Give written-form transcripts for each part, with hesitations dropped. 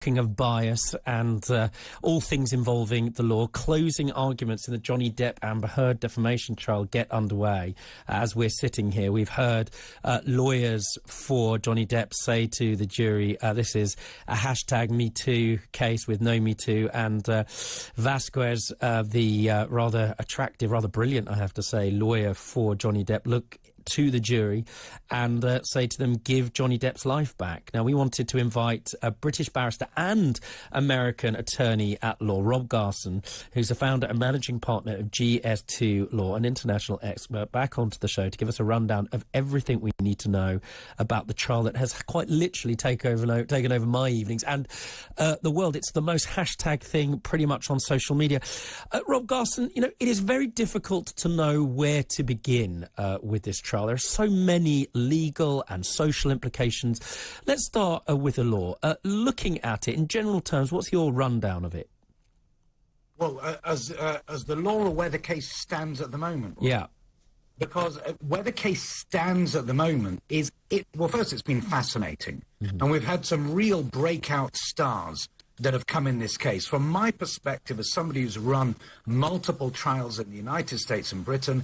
of bias and all things involving the law, closing arguments in the Johnny Depp Amber Heard defamation trial get underway. As we're sitting here, we've heard lawyers for Johnny Depp say to the jury, this is a hashtag Me Too case with no Me Too, and Vasquez, the rather attractive, rather brilliant, I have to say, lawyer for Johnny Depp, look to the jury and say to them, give Johnny Depp's life back. Now, we wanted to invite a British barrister and American attorney at law, Rob Garson, who's the founder and managing partner of GS2 Law, an international expert, back onto the show to give us a rundown of everything we need to know about the trial that has quite literally taken over my evenings and the world. It's the most hashtag thing pretty much on social media. Rob Garson, you know, it is very difficult to know where to begin with this trial. There are so many legal and social implications. Let's start with the law. Looking at it, in general terms, what's your rundown of it? Well, as the law or where the case stands at the moment. Yeah. Because where the case stands at the moment is, well, first, it's been fascinating. Mm-hmm. And we've had some real breakout stars that have come in this case. From my perspective, as somebody who's run multiple trials in the United States and Britain,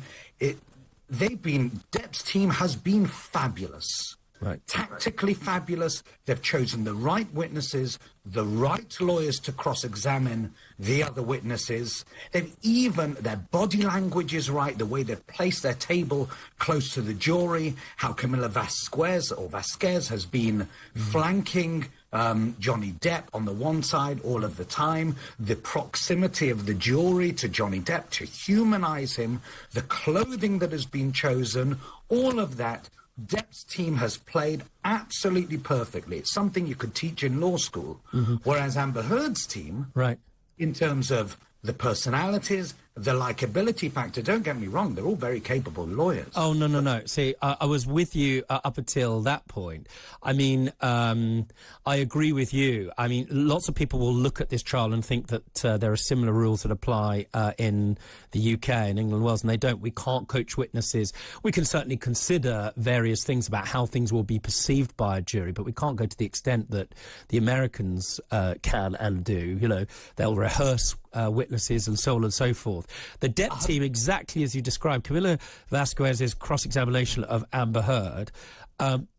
Depp's team has been fabulous. Right. Tactically fabulous. They've chosen the right witnesses, the right lawyers to cross-examine the other witnesses. Their body language is right, the way they've placed their table close to the jury, how Camila Vasquez has been flanking Johnny Depp on the one side all of the time, the proximity of the jury to Johnny Depp to humanize him, the clothing that has been chosen, all of that. Depp's team has played absolutely perfectly. It's something you could teach in law school. Mm-hmm. Whereas Amber Heard's team, right, in terms of the personalities, the likability factor, don't get me wrong, they're all very capable lawyers. Oh, no. See, I was with you up until that point. I mean, I agree with you. I mean, lots of people will look at this trial and think that there are similar rules that apply in the UK and England and Wales, and they don't. We can't coach witnesses. We can certainly consider various things about how things will be perceived by a jury, but we can't go to the extent that the Americans can and do. You know, they'll rehearse witnesses and so on and so forth. The Depp team, exactly as you described, Camila Vasquez's cross-examination of Amber Heard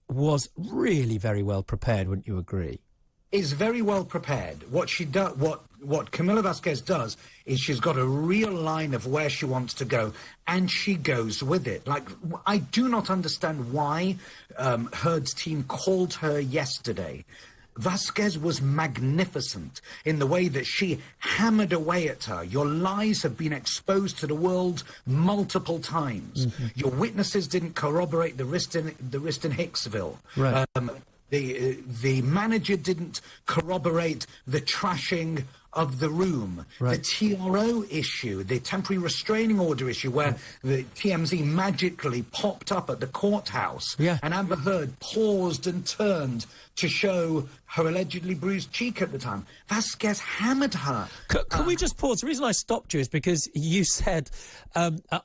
was really very well prepared, wouldn't you agree? Is very well prepared. What Camila Vasquez does is she's got a real line of where she wants to go, and she goes with it. Like, I do not understand why Heard's team called her yesterday. Vasquez was magnificent in the way that she hammered away at her. Your lies have been exposed to the world multiple times. Mm-hmm. Your witnesses didn't corroborate the wrist in Hicksville. Right. The manager didn't corroborate the trashing of the room. Right. The TRO issue, the temporary restraining order issue, where the TMZ magically popped up at the courthouse, and Amber Heard paused and turned to show her allegedly bruised cheek at the time. Vasquez hammered her. Can we just pause? The reason I stopped you is because you said,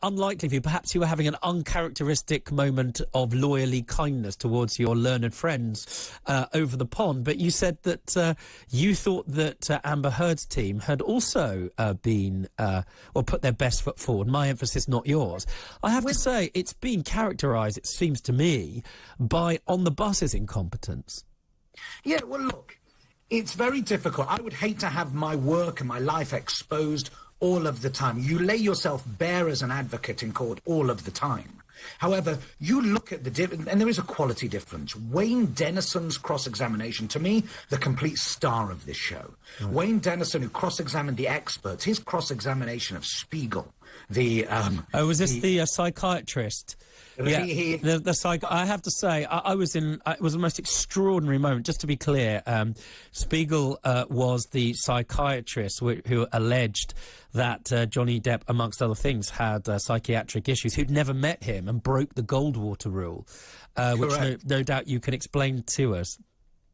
unlikely for you, perhaps you were having an uncharacteristic moment of lawyerly kindness towards your learned friends over the pond, but you said that you thought that Amber Heard's team had also put their best foot forward. My emphasis, not yours. I have to say, it's been characterised, it seems to me, by on the bus's incompetence. Yeah, well, look, it's very difficult. I would hate to have my work and my life exposed all of the time. You lay yourself bare as an advocate in court all of the time. However, you look at the difference, and there is a quality difference. Wayne Dennison's cross-examination, to me, the complete star of this show. Right. Wayne Dennison, who cross-examined the experts, his cross-examination of Spiegel, was this the psychiatrist? Yeah, I have to say, I was in. It was the most extraordinary moment. Just to be clear, Spiegel was the psychiatrist who alleged that Johnny Depp, amongst other things, had psychiatric issues. Who'd never met him and broke the Goldwater rule, which no doubt you can explain to us.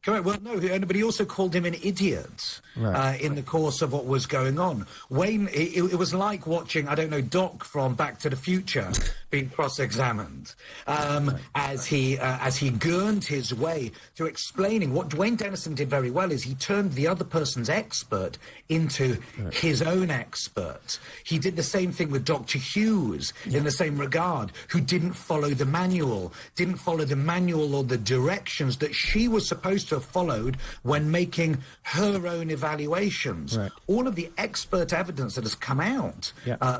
Correct. Well, no, but he also called him an idiot in the course of what was going on. Wayne, it was like watching, I don't know, Doc from Back to the Future, being cross-examined as he gurned his way through explaining. What Dwayne Dennison did very well is he turned the other person's expert into his own expert. He did the same thing with Dr. Hughes in the same regard, who didn't follow the manual or the directions that she was supposed to have followed when making her own evaluations. Right. All of the expert evidence that has come out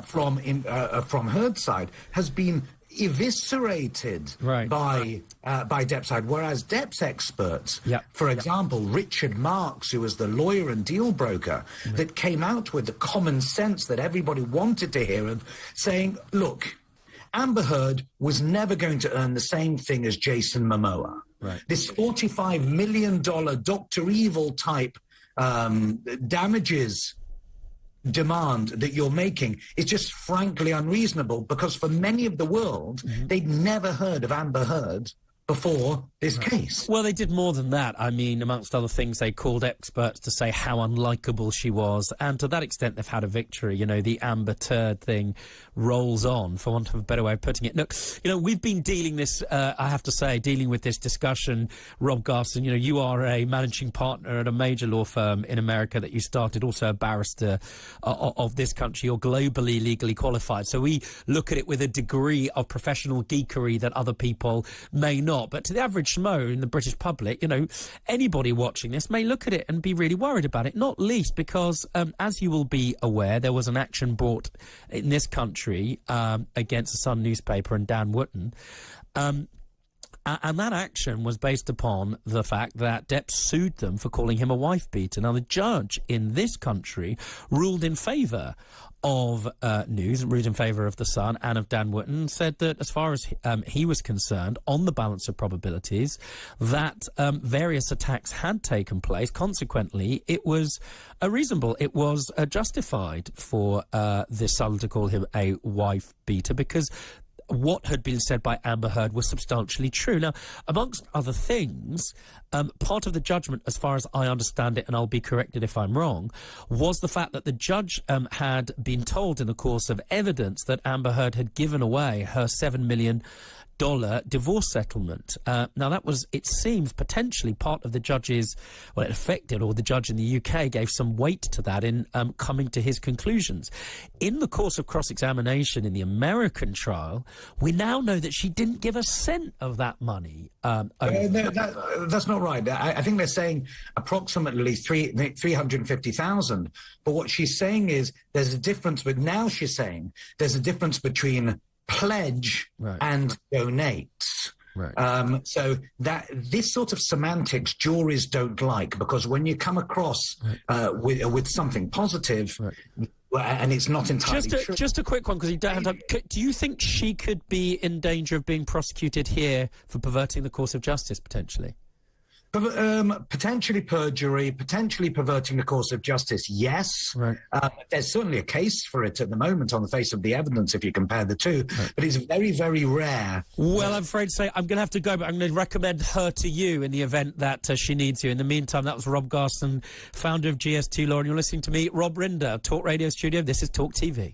from Heard's side has been eviscerated by Depp's side, whereas Depp's experts, for example, Richard Marks, who was the lawyer and deal broker, that came out with the common sense that everybody wanted to hear of, saying, look, Amber Heard was never going to earn the same thing as Jason Momoa. Right. This $45 million Dr. Evil type damages demand that you're making is just frankly unreasonable, because for many of the world, they'd never heard of Amber Heard before this case. Well, they did more than that. I mean, amongst other things, they called experts to say how unlikable she was, and to that extent, they've had a victory. You know, the Amber Turd thing rolls on, for want of a better way of putting it. Look, you know, we've been dealing with this discussion, Rob Garson. You know, you are a managing partner at a major law firm in America that you started, also a barrister of this country. You're globally legally qualified. So we look at it with a degree of professional geekery that other people may not. But to the average schmo in the British public, you know, anybody watching this may look at it and be really worried about it, not least because, as you will be aware, there was an action brought in this country against the Sun newspaper and Dan Wootton. And that action was based upon the fact that Depp sued them for calling him a wife beater. Now, the judge in this country ruled in favour of News, ruled in favour of the Sun and of Dan Wootton, said that as far as he was concerned, on the balance of probabilities, that various attacks had taken place. Consequently, it was reasonable, it was justified for the Sun to call him a wife beater, because what had been said by Amber Heard was substantially true. Now, amongst other things, part of the judgment, as far as I understand it, and I'll be corrected if I'm wrong, was the fact that the judge had been told in the course of evidence that Amber Heard had given away her $7 million divorce settlement. Now, that was, it seems, potentially part of the judge's, well, it affected, or the judge in the UK gave some weight to that in coming to his conclusions. In the course of cross-examination in the American trial, we now know that she didn't give a cent of that money. That's not right. I think they're saying approximately 350,000. But what she's saying is there's a difference, but now she's saying there's a difference between pledge and donates. So that this sort of semantics juries don't like, because when you come across with something positive, and it's not entirely true. Just a quick one, because you don't have to. Do you think she could be in danger of being prosecuted here for perverting the course of justice, potentially? Potentially perjury, potentially perverting the course of justice, yes. There's certainly a case for it at the moment on the face of the evidence if you compare the two, but it's very, very rare. Well, I'm afraid to say I'm going to have to go, but I'm going to recommend her to you in the event that she needs you. In the meantime, that was Rob Garson, founder of GS2 Law, and you're listening to me, Rob Rinder, Talk Radio Studio. This is Talk TV.